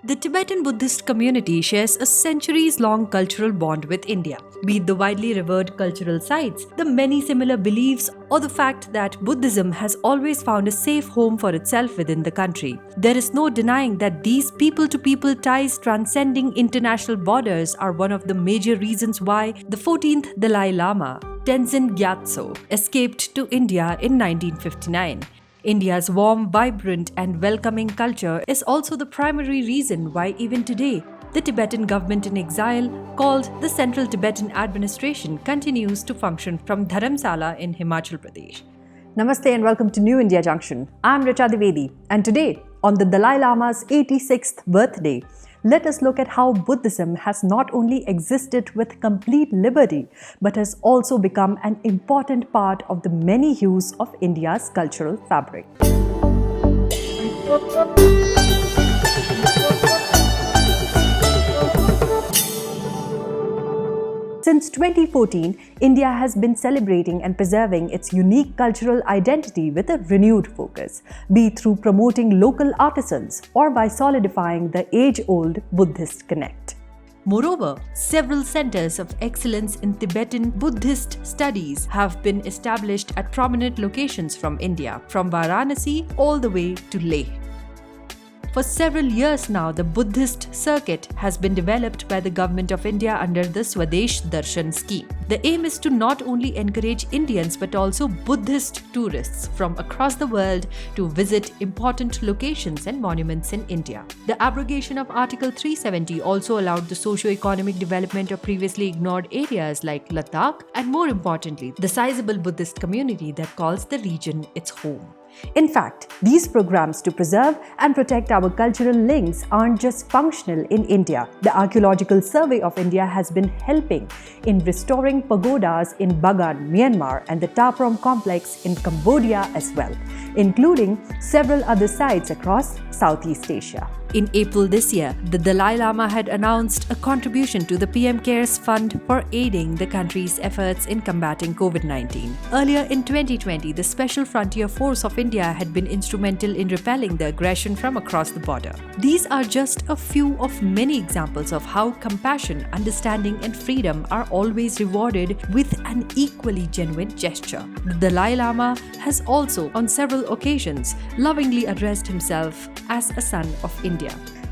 The Tibetan Buddhist community shares a centuries-long cultural bond with India. Be it the widely revered cultural sites, the many similar beliefs, or the fact that Buddhism has always found a safe home for itself within the country, there is no denying that these people-to-people ties transcending international borders are one of the major reasons why the 14th Dalai Lama, Tenzin Gyatso, escaped to India in 1959. India's warm, vibrant and welcoming culture is also the primary reason why even today, the Tibetan government in exile, called the Central Tibetan Administration, continues to function from Dharamsala in Himachal Pradesh. Namaste and welcome to New India Junction. I'm Richa Dwivedi, and today, on the Dalai Lama's 86th birthday, let us look at how Buddhism has not only existed with complete liberty, but has also become an important part of the many hues of India's cultural fabric. Since 2014, India has been celebrating and preserving its unique cultural identity with a renewed focus, be it through promoting local artisans or by solidifying the age-old Buddhist connect. Moreover, several centers of excellence in Tibetan Buddhist studies have been established at prominent locations from India, from Varanasi all the way to Leh. For several years now, the Buddhist circuit has been developed by the Government of India under the Swadesh Darshan scheme. The aim is to not only encourage Indians but also Buddhist tourists from across the world to visit important locations and monuments in India. The abrogation of Article 370 also allowed the socio-economic development of previously ignored areas like Ladakh and, more importantly, the sizable Buddhist community that calls the region its home. In fact, these programs to preserve and protect our cultural links aren't just functional in India. The Archaeological Survey of India has been helping in restoring pagodas in Bagan, Myanmar, and the Ta Prohm complex in Cambodia as well, including several other sites across Southeast Asia. In April this year, the Dalai Lama had announced a contribution to the PM CARES Fund for aiding the country's efforts in combating COVID-19. Earlier in 2020, the Special Frontier Force of India had been instrumental in repelling the aggression from across the border. These are just a few of many examples of how compassion, understanding, and freedom are always rewarded with an equally genuine gesture. The Dalai Lama has also, on several occasions, lovingly addressed himself as a son of India.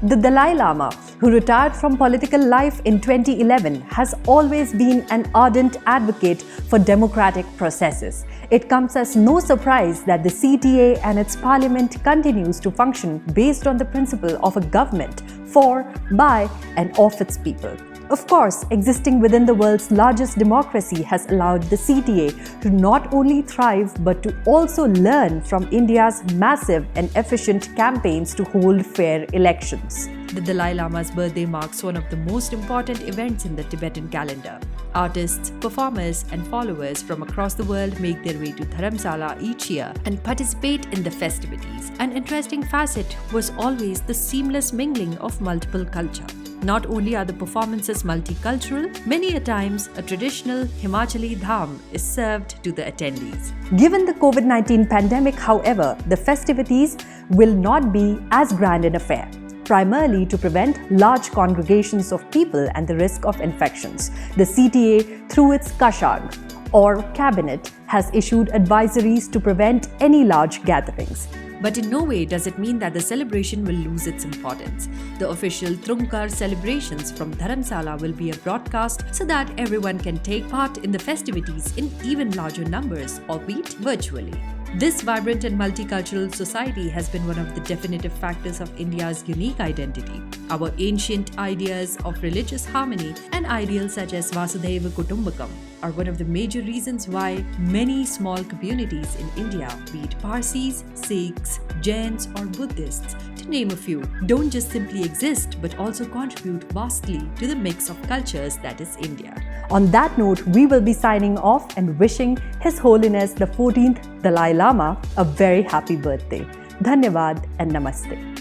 The Dalai Lama, who retired from political life in 2011, has always been an ardent advocate for democratic processes. It comes as no surprise that the CTA and its parliament continues to function based on the principle of a government for, by, and of its people. Of course, existing within the world's largest democracy has allowed the CTA to not only thrive but to also learn from India's massive and efficient campaigns to hold fair elections. The Dalai Lama's birthday marks one of the most important events in the Tibetan calendar. Artists, performers, and followers from across the world make their way to Dharamsala each year and participate in the festivities. An interesting facet was always the seamless mingling of multiple culture. Not only are the performances multicultural, many a times a traditional Himachali dham is served to the attendees. Given the COVID-19 pandemic, however, the festivities will not be as grand an affair, primarily to prevent large congregations of people and the risk of infections. The CTA, through its Kashag, or cabinet, has issued advisories to prevent any large gatherings. But in no way does it mean that the celebration will lose its importance. The official Trungkar celebrations from Dharamsala will be a broadcast so that everyone can take part in the festivities in even larger numbers, albeit virtually. This vibrant and multicultural society has been one of the definitive factors of India's unique identity. Our ancient ideas of religious harmony and ideals such as Vasudhaiva Kutumbakam are one of the major reasons why many small communities in India, be it Parsis, Sikhs, Jains or Buddhists, to name a few, don't just simply exist but also contribute vastly to the mix of cultures that is India. On that note, we will be signing off and wishing His Holiness the 14th Dalai Lama a very happy birthday. Dhanyavad and Namaste.